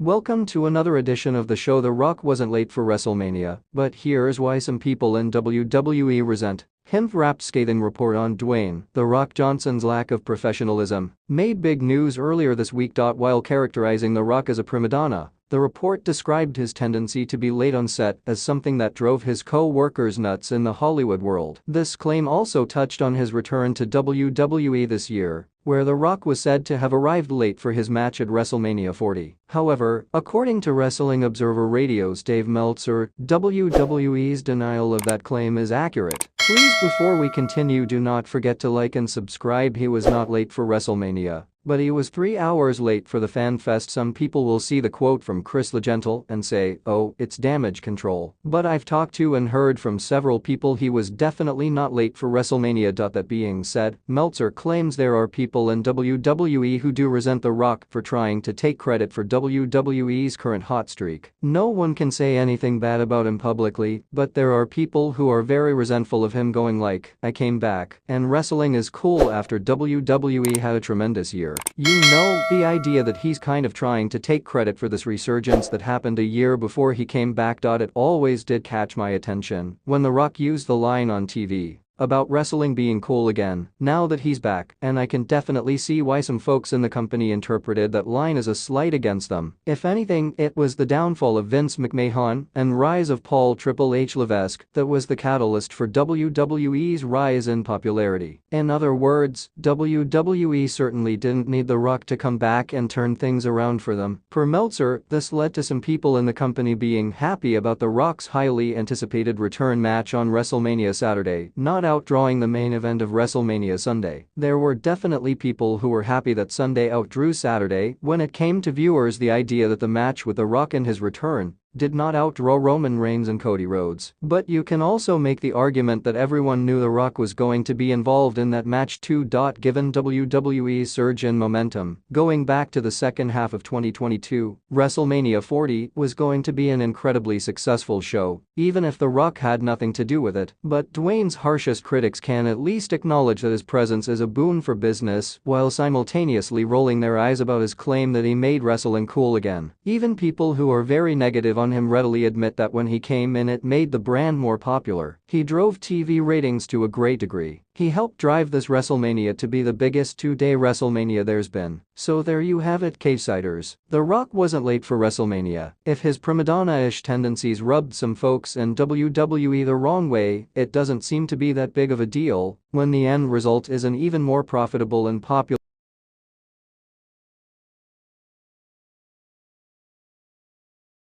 Welcome to another edition of the show. The Rock wasn't late for WrestleMania, but here's why some people in WWE resent him. Wrapped scathing report on Dwayne "The Rock" Johnson's lack of professionalism made big news earlier this week. While characterizing The Rock as a primadonna, the report described his tendency to be late on set as something that drove his co-workers nuts in the Hollywood world. This claim also touched on his return to WWE this year, where The Rock was said to have arrived late for his match at WrestleMania 40. However, according to Wrestling Observer Radio's Dave Meltzer, WWE's denial of that claim is accurate. Please, before we continue, do not forget to like and subscribe. He was not late for WrestleMania, but he was 3 hours late for the Fan Fest. Some people will see the quote from Chris Legentil and say, "Oh, it's damage control." But I've talked to and heard from several people he was definitely not late for WrestleMania. That being said, Meltzer claims there are people in WWE who do resent The Rock for trying to take credit for WWE's current hot streak. No one can say anything bad about him publicly, but there are people who are very resentful of him, going like, "I came back, and wrestling is cool after WWE had a tremendous year." You know, the idea that he's kind of trying to take credit for this resurgence that happened a year before he came back. It always did catch my attention when The Rock used the line on TV about wrestling being cool again, now that he's back, and I can definitely see why some folks in the company interpreted that line as a slight against them. If anything, it was the downfall of Vince McMahon and rise of Paul Triple H Levesque that was the catalyst for WWE's rise in popularity. In other words, WWE certainly didn't need The Rock to come back and turn things around for them. Per Meltzer, this led to some people in the company being happy about The Rock's highly anticipated return match on WrestleMania Saturday, not outdrawing the main event of WrestleMania Sunday. There were definitely people who were happy that Sunday outdrew Saturday. When it came to viewers, the idea that the match with The Rock and his return did not outdraw Roman Reigns and Cody Rhodes. But you can also make the argument that everyone knew The Rock was going to be involved in that match too. Given WWE's surge in momentum going back to the second half of 2022, WrestleMania 40 was going to be an incredibly successful show, even if The Rock had nothing to do with it. But Dwayne's harshest critics can at least acknowledge that his presence is a boon for business, while simultaneously rolling their eyes about his claim that he made wrestling cool again. Even people who are very negative on him readily admit that when he came in, it made the brand more popular. He drove TV ratings to a great degree. He helped drive this WrestleMania to be the biggest two-day WrestleMania there's been. So there you have it, K-Siders. The Rock wasn't late for WrestleMania. If his primadonna-ish tendencies rubbed some folks in WWE the wrong way, it doesn't seem to be that big of a deal when the end result is an even more profitable and popular